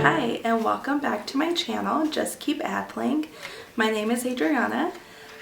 Hi, and welcome back to my channel, Just Keep Adling. My name is Adriana.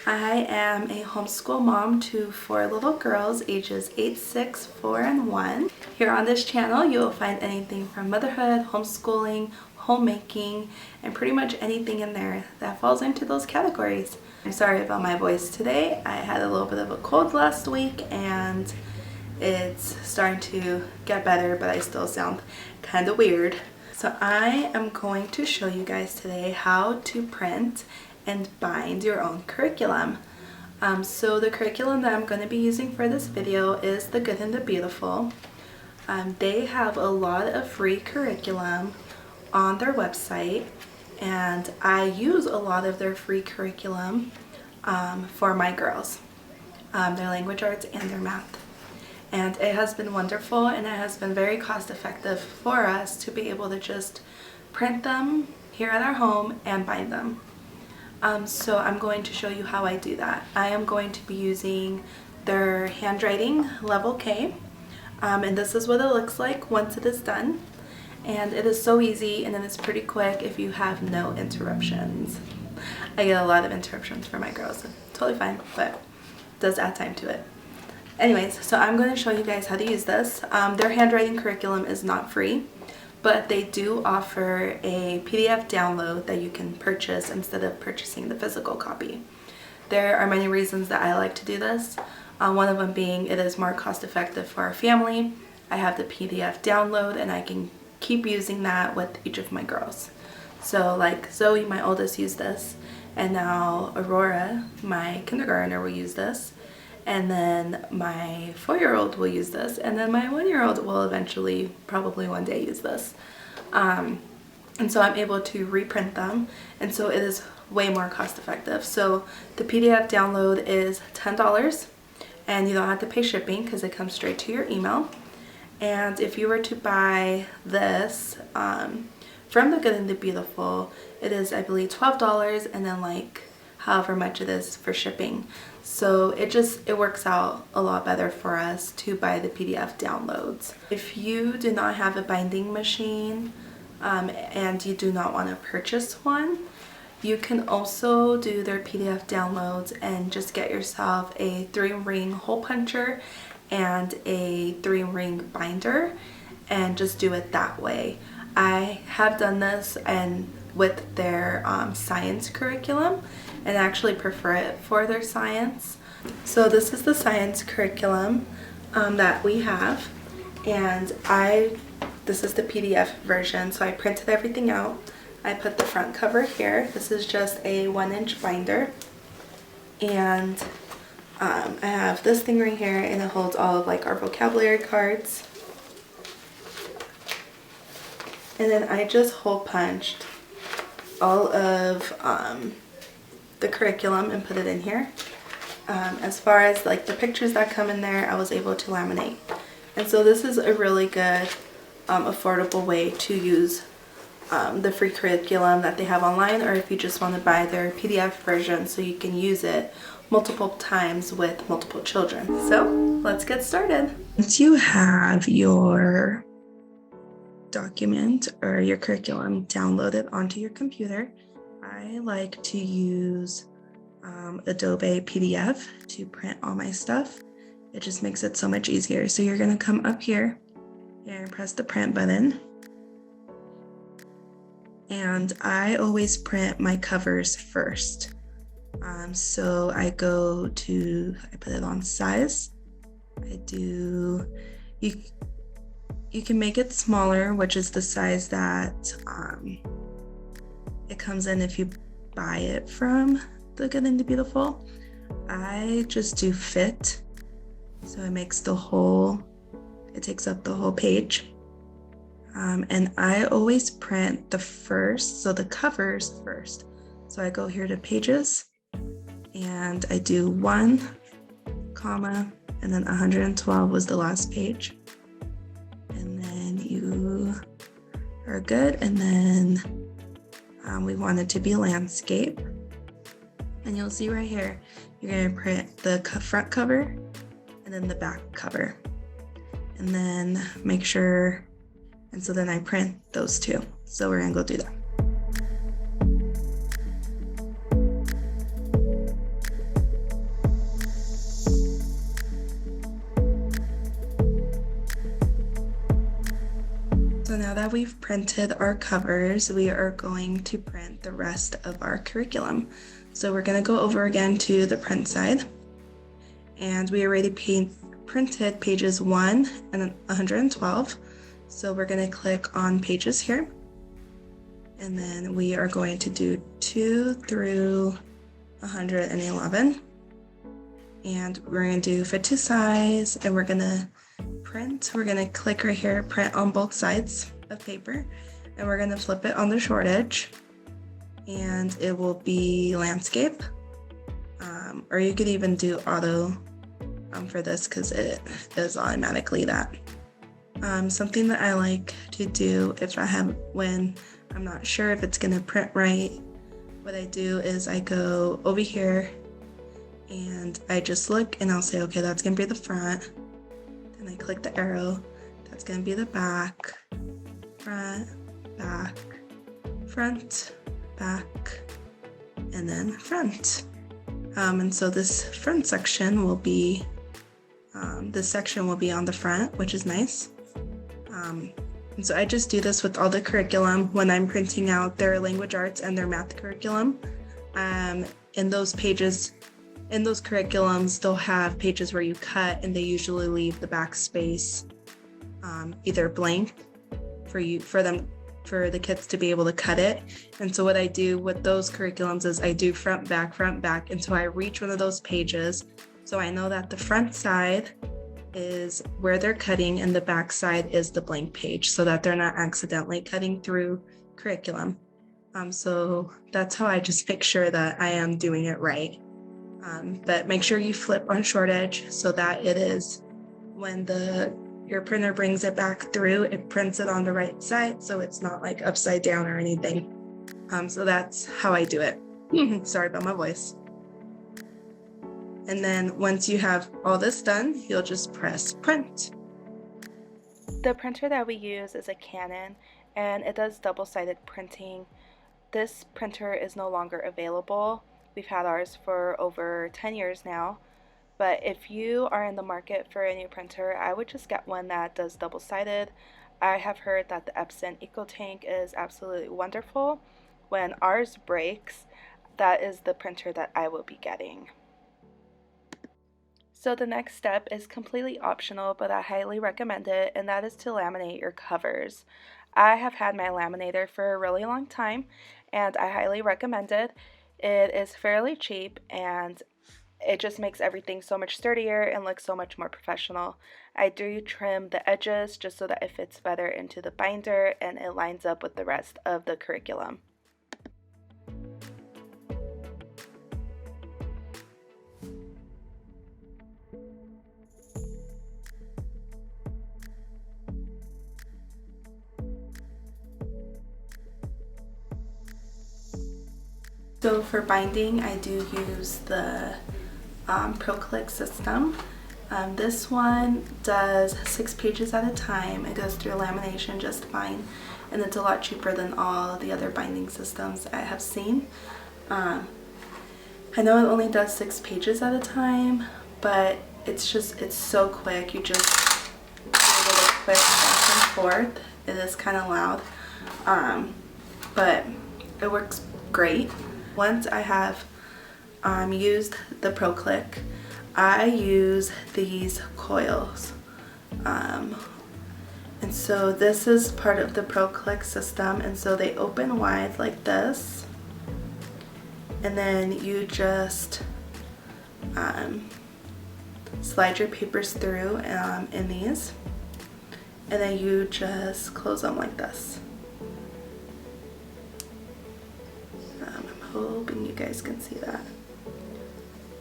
I am a homeschool mom to 4 little girls ages 8, 6, 4, and 1. Here on this channel, you will find anything from motherhood, homeschooling, homemaking, and pretty much anything in there that falls into those categories. I'm sorry about my voice today. I had a little bit of a cold last week and it's starting to get better, but I still sound kind of weird. So I am going to show you guys today how to print and bind your own curriculum. So the curriculum that I'm going to be using for this video is The Good and the Beautiful. They have a lot of free curriculum on their website, and I use a lot of their free curriculum for my girls, their language arts and their math. And it has been wonderful, and it has been very cost effective for us to be able to just print them here at our home and bind them. So I'm going to show you how I do that. I am going to be using their handwriting level K, and this is what it looks like once it is done. And it is so easy, and then it's pretty quick if you have no interruptions. I get a lot of interruptions from my girls. It's totally fine, but it does add time to it. Anyways, so I'm going to show you guys how to use this. Their handwriting curriculum is not free, but they do offer a PDF download that you can purchase instead of purchasing the physical copy. There are many reasons that I like to do this. One of them being it is more cost effective for our family. I have the PDF download and I can keep using that with each of my girls. So like Zoe, my oldest, used this, and now Aurora, my kindergartner, will use this. And then my 4-year-old will use this, and then my 1-year-old will eventually, probably one day, use this. And so I'm able to reprint them, and so it is way more cost effective. So the PDF download is $10, and you don't have to pay shipping because it comes straight to your email. And if you were to buy this from The Good and the Beautiful, it is, I believe, $12, and then like however much it is for shipping. So it works out a lot better for us to buy the PDF downloads. If you do not have a binding machine and you do not want to purchase one, you can also do their PDF downloads and just get yourself a 3-ring hole puncher and a 3-ring binder and just do it that way. I have done this and with their science curriculum, and actually prefer it for their science. So this is the science curriculum that we have, and this is the PDF version, so I printed everything out. I put the front cover here. This is just a 1-inch binder, and I have this thing right here, and it holds all of like our vocabulary cards. And then I just hole punched all of the curriculum and put it in here. As far as like the pictures that come in there, I was able to laminate. And so this is a really good affordable way to use the free curriculum that they have online, or if you just want to buy their PDF version so you can use it multiple times with multiple children. So let's get started. Once you have your document or your curriculum downloaded onto your computer, I like to use Adobe PDF to print all my stuff. It just makes it so much easier. So you're going to come up here and press the print button. And I always print my covers first. So I put it on size. You can make it smaller, which is the size that it comes in if you buy it from The Good and the Beautiful. I just do fit, so it takes up the whole page. And I always print the covers first. So I go here to pages, and I do 1, comma, and then 112 was the last page. And then you are good, and then we want it to be landscape. And you'll see right here, you're going to print the front cover and then the back cover. And then make sure And so then I print those two. So we're gonna go do that. So now that we've printed our covers, we are going to print the rest of our curriculum. So we're gonna go over again to the print side. And we already printed pages 1 and 112. So we're gonna click on pages here. And then we are going to do 2 through 111. And we're gonna do fit to size, and we're gonna print. We're gonna click right here, print on both sides of paper, and we're gonna flip it on the short edge, and it will be landscape. Or you could even do auto for this because it is automatically that. Something that I like to do when I'm not sure if it's gonna print right, what I do is I go over here and I just look and I'll say, okay, that's gonna be the front. Then I click the arrow, that's gonna be the back, front, back, front, back, and then front. And so this front section will be, this section will be on the front, which is nice. And so I just do this with all the curriculum when I'm printing out their language arts and their math curriculum. In those pages, in those curriculums, they'll have pages where you cut, and they usually leave the back space either blank for the kids to be able to cut it. And so what I do with those curriculums is I do front, back until I reach one of those pages. So I know that the front side is where they're cutting and the back side is the blank page, so that they're not accidentally cutting through curriculum. So that's how I just make sure that I am doing it right. But make sure you flip on short edge so that it is, when your printer brings it back through, it prints it on the right side, so it's not like upside down or anything. So that's how I do it. Sorry about my voice. And then once you have all this done, you'll just press print. The printer that we use is a Canon, and it does double-sided printing. This printer is no longer available. We've had ours for over 10 years now. But if you are in the market for a new printer, I would just get one that does double-sided. I have heard that the Epson EcoTank is absolutely wonderful. When ours breaks, that is the printer that I will be getting. So the next step is completely optional, but I highly recommend it, and that is to laminate your covers. I have had my laminator for a really long time, and I highly recommend it. It is fairly cheap, and it just makes everything so much sturdier and looks so much more professional. I do trim the edges just so that it fits better into the binder and it lines up with the rest of the curriculum. So for binding, I do use the ProClick system. This one does 6 pages at a time. It goes through lamination just fine, and it's a lot cheaper than all the other binding systems I have seen. I know it only does 6 pages at a time, but it's so quick. You just do a little quick back and forth. It is kind of loud, but it works great. Once I have used the ProClick, I use these coils. And so this is part of the ProClick system, and so they open wide like this. And then you just slide your papers through in these, and then you just close them like this. I'm hoping you guys can see that.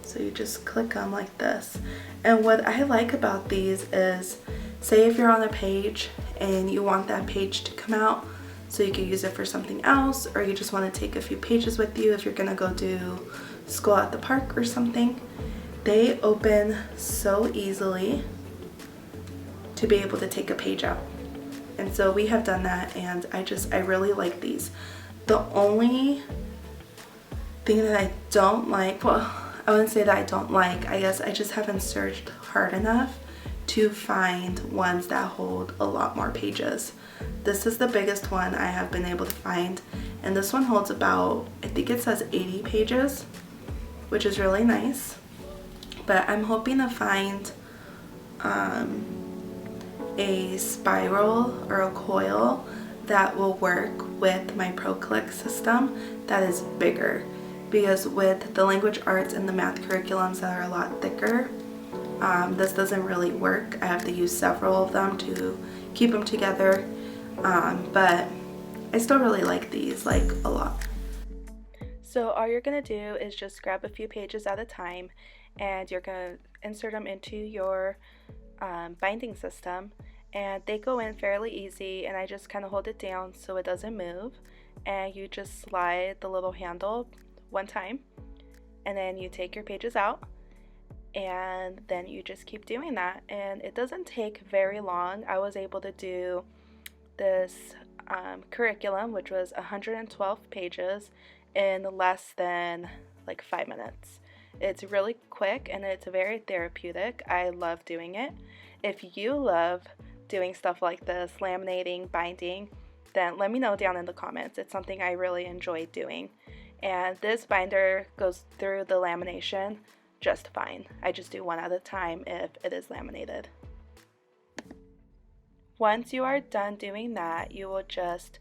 So you just click them like this. And what I like about these is, say if you're on a page and you want that page to come out so you can use it for something else, or you just want to take a few pages with you if you're gonna go do school at the park or something, they open so easily to be able to take a page out. And so we have done that, and I really like these. The only thing that I don't like, well, I wouldn't say that I don't like, I guess I just haven't searched hard enough to find ones that hold a lot more pages. This is the biggest one I have been able to find, and this one holds about, I think it says 80 pages, which is really nice. But I'm hoping to find a spiral or a coil that will work with my ProClick system that is bigger, because with the language arts and the math curriculums that are a lot thicker, this doesn't really work. I have to use several of them to keep them together, but I still really like these, like, a lot. So all you're going to do is just grab a few pages at a time, and you're going to insert them into your binding system, and they go in fairly easy, and I just kind of hold it down so it doesn't move, and you just slide the little handle one time, and then you take your pages out, and then you just keep doing that, and it doesn't take very long. I was able to do this curriculum, which was 112 pages, in less than like 5 minutes. It's really quick and it's very therapeutic. I love doing it. If you love doing stuff like this, laminating, binding, then let me know down in the comments. It's something I really enjoy doing. And this binder goes through the lamination just fine. I just do one at a time if it is laminated. Once you are done doing that, you will just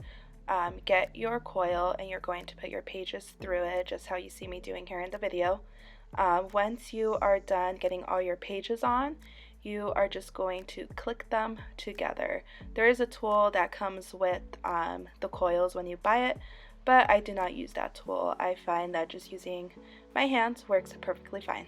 get your coil, and you're going to put your pages through it, just how you see me doing here in the video. Once you are done getting all your pages on, you are just going to click them together. There is a tool that comes with the coils when you buy it, but I do not use that tool. I find that just using my hands works perfectly fine.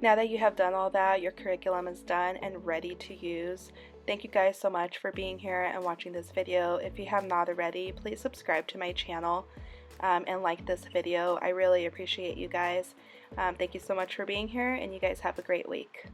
Now that you have done all that, your curriculum is done and ready to use. Thank you guys so much for being here and watching this video. If you have not already, please subscribe to my channel and like this video. I really appreciate you guys. Thank you so much for being here, and you guys have a great week.